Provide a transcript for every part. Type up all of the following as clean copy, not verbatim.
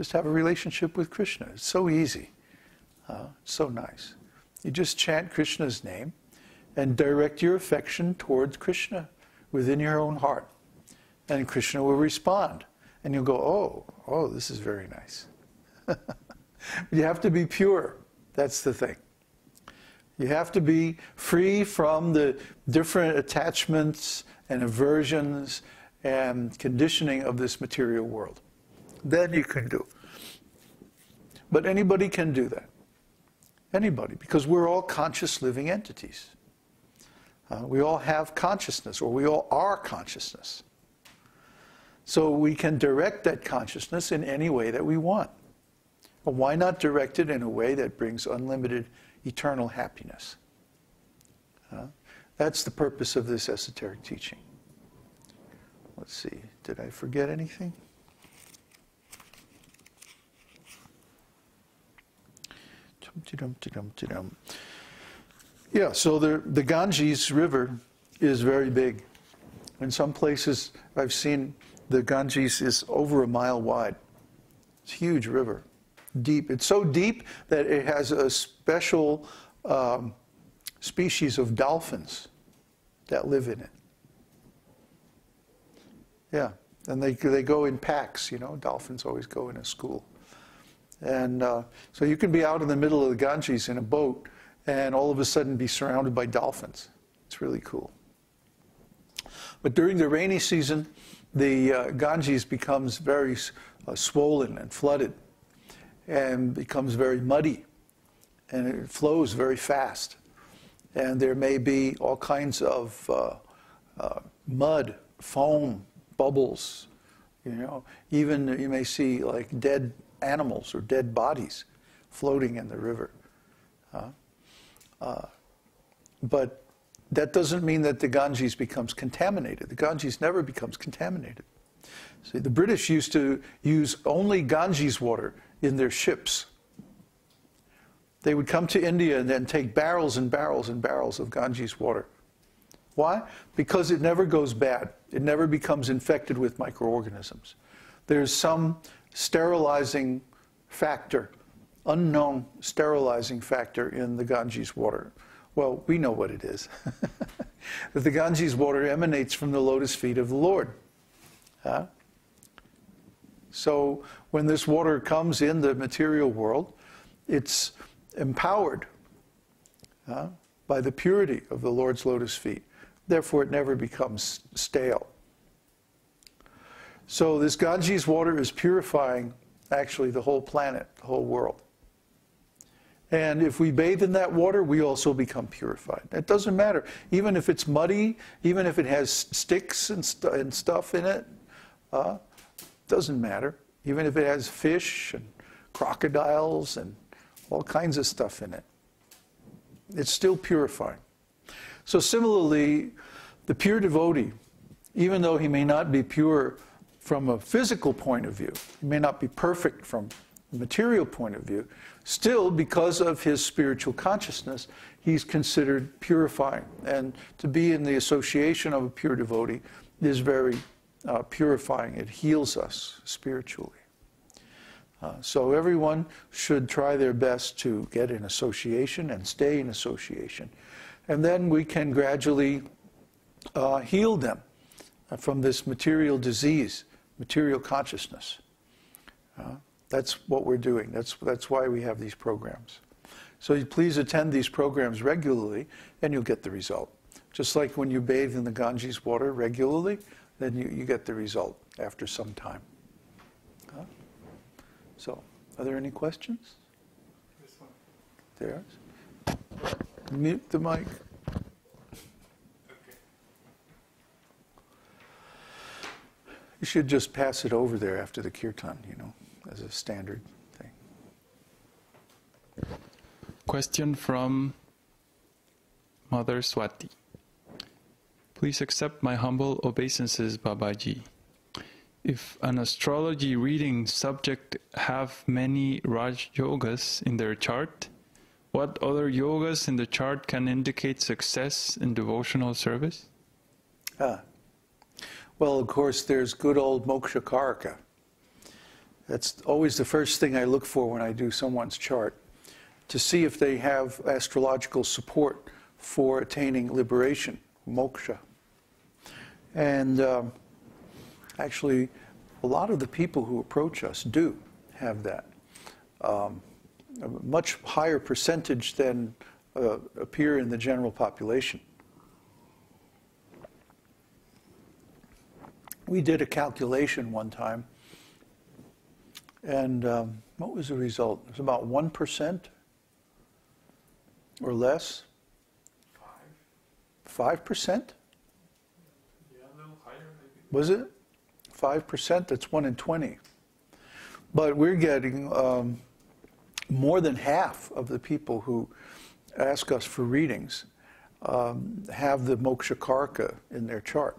Just have a relationship with Kṛṣṇa. It's so easy. So nice. You just chant Kṛṣṇa's name and direct your affection towards Kṛṣṇa within your own heart. And Kṛṣṇa will respond. And you'll go, oh, this is very nice. You have to be pure. That's the thing. You have to be free from the different attachments and aversions and conditioning of this material world. Then you can do. But anybody can do that. Anybody, because we're all conscious living entities. We all have consciousness, or we all are consciousness. So we can direct that consciousness in any way that we want. But why not direct it in a way that brings unlimited eternal happiness? That's the purpose of this esoteric teaching. Let's see, did I forget anything? Yeah, so the Ganges River is very big. In some places I've seen the Ganges is over a mile wide. It's a huge river, deep. It's so deep that it has a special species of dolphins that live in it. Yeah, and they go in packs, you know, dolphins always go in a school. And so you can be out in the middle of the Ganges in a boat and all of a sudden be surrounded by dolphins. It's really cool. But during the rainy season, the Ganges becomes very swollen and flooded and becomes very muddy, and it flows very fast. And there may be all kinds of mud, foam, bubbles, you know. Even you may see like dead animals or dead bodies floating in the river. But that doesn't mean that the Ganges becomes contaminated. The Ganges never becomes contaminated. See, the British used to use only Ganges water in their ships. They would come to India and then take barrels and barrels and barrels of Ganges water. Why? Because it never goes bad. It never becomes infected with microorganisms. There's some sterilizing factor, unknown sterilizing factor in the Ganges water. Well, we know what it is. That the Ganges water emanates from the lotus feet of the Lord. So when this water comes in the material world, it's empowered by the purity of the Lord's lotus feet. Therefore, it never becomes stale. So this Ganges water is purifying actually the whole planet, the whole world. And if we bathe in that water, we also become purified. It doesn't matter. Even if it's muddy, even if it has sticks and stuff in it, doesn't matter. Even if it has fish and crocodiles and all kinds of stuff in it, it's still purifying. So similarly, the pure devotee, even though he may not be pure from a physical point of view, he may not be perfect from a material point of view, still, because of his spiritual consciousness, he's considered purifying. And to be in the association of a pure devotee is very purifying. It heals us spiritually. So everyone should try their best to get in association and stay in association. And then we can gradually heal them from this material disease, material consciousness. That's what we're doing. That's why we have these programs. So you please attend these programs regularly, and you'll get the result. Just like when you bathe in the Ganges water regularly, then you get the result after some time. So, are there any questions? This one. There's. Mute the mic. Okay. You should just pass it over there after the kirtan, you know, as a standard thing. Question from Mother Swati. Please accept my humble obeisances, Babaji. If an astrology reading subject have many Raj Yogas in their chart, what other yogas in the chart can indicate success in devotional service? Well, of course, there's good old moksha karaka. That's always the first thing I look for when I do someone's chart, to see if they have astrological support for attaining liberation, moksha. And actually, a lot of the people who approach us do have that. A much higher percentage than appear in the general population. We did a calculation one time, and what was the result? It was about 1% or less. 5%? Yeah, a little higher maybe. Was it? 5%? That's 1 in 20. But we're getting more than half of the people who ask us for readings have the moksha karka in their chart.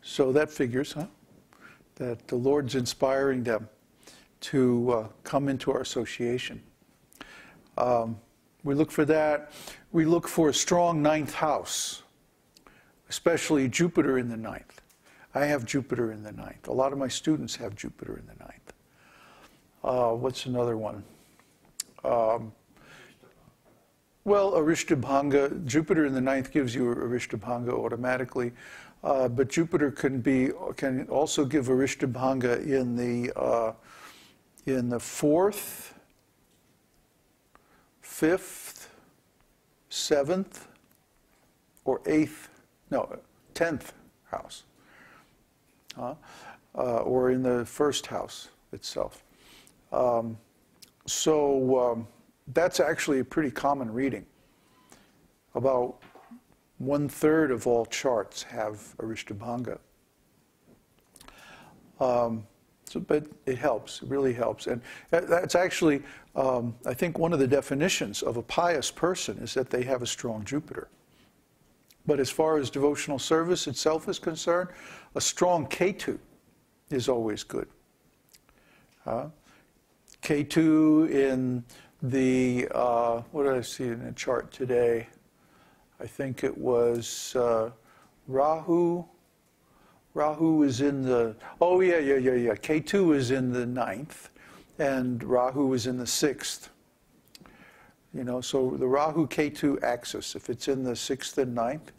So that figures, huh? That the Lord's inspiring them to come into our association. We look for that. We look for a strong 9th house, especially Jupiter in the 9th. I have Jupiter in the 9th. A lot of my students have Jupiter in the 9th. What's another one? Well, Arishtabhanga, Jupiter in the 9th gives you Arishtabhanga automatically, but Jupiter can also give Arishtabhanga in the 4th, 5th, 7th, or 8th, no, 10th house, or in the 1st house itself. That's actually a pretty common reading. About 1/3 of all charts have Arishtabhanga. But it helps, it really helps. And that's actually, I think one of the definitions of a pious person is that they have a strong Jupiter. But as far as devotional service itself is concerned, a strong Ketu is always good. Ketu in the, what did I see in the chart today? I think it was Rahu. Rahu is in the, oh yeah. Ketu is in the 9th, and Rahu is in the 6th. You know, so the Rahu-Ketu axis, if it's in the 6th and 9th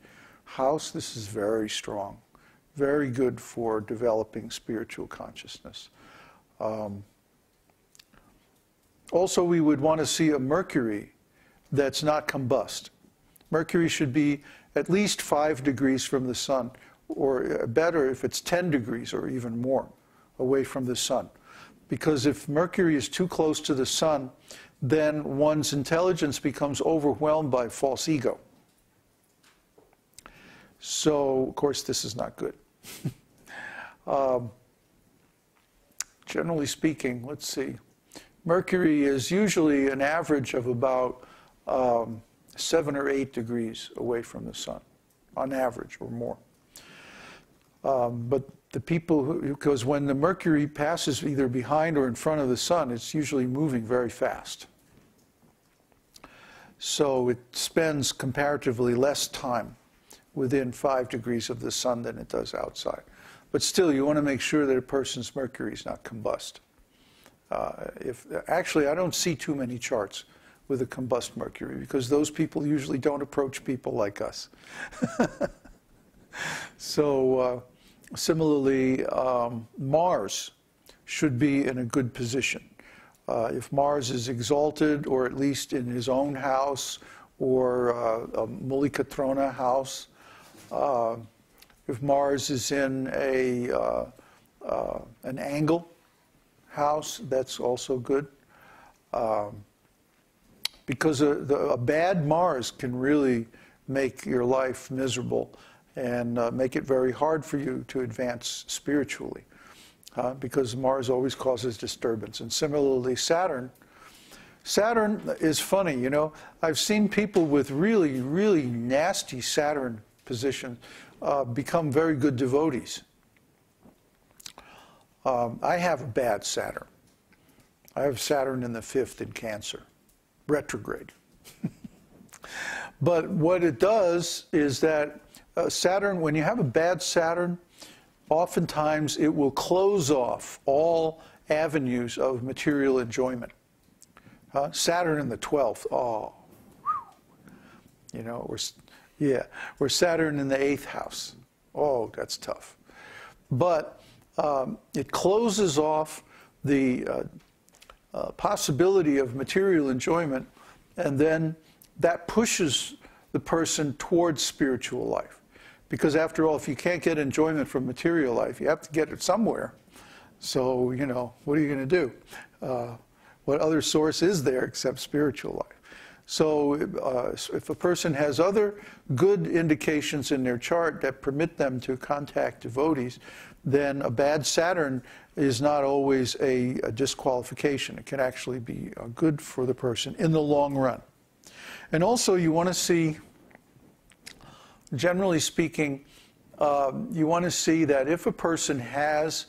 house, this is very strong. Very good for developing spiritual consciousness. Also, we would want to see a Mercury that's not combust. Mercury should be at least 5 degrees from the sun, or better if it's 10 degrees or even more away from the sun. Because if Mercury is too close to the sun, then one's intelligence becomes overwhelmed by false ego. So, of course, this is not good. Generally speaking, let's see. Mercury is usually an average of about 7 or 8 degrees away from the sun, on average, or more. But the people because when the Mercury passes either behind or in front of the sun, it's usually moving very fast. So it spends comparatively less time within 5 degrees of the sun than it does outside. But still, you want to make sure that a person's Mercury is not combust. Actually, I don't see too many charts with a combust Mercury, because those people usually don't approach people like us. So similarly, Mars should be in a good position. If Mars is exalted, or at least in his own house, or a Mulikatrona house, if Mars is in an angle house, that's also good. Because a bad Mars can really make your life miserable and make it very hard for you to advance spiritually. Because Mars always causes disturbance. And similarly, Saturn is funny, you know. I've seen people with really, really nasty Saturn positions become very good devotees. I have a bad Saturn. I have Saturn in the 5th in Cancer, retrograde. But what it does is that Saturn, when you have a bad Saturn, oftentimes it will close off all avenues of material enjoyment. Saturn in the 12th, oh, you know, or Saturn in the 8th house. Oh, that's tough. But it closes off the possibility of material enjoyment, and then that pushes the person towards spiritual life. Because after all, if you can't get enjoyment from material life, you have to get it somewhere. So, you know, what are you going to do? What other source is there except spiritual life? So if a person has other good indications in their chart that permit them to contact devotees, then a bad Saturn is not always a disqualification. It can actually be good for the person in the long run. And also you want to see, generally speaking, you want to see that if a person has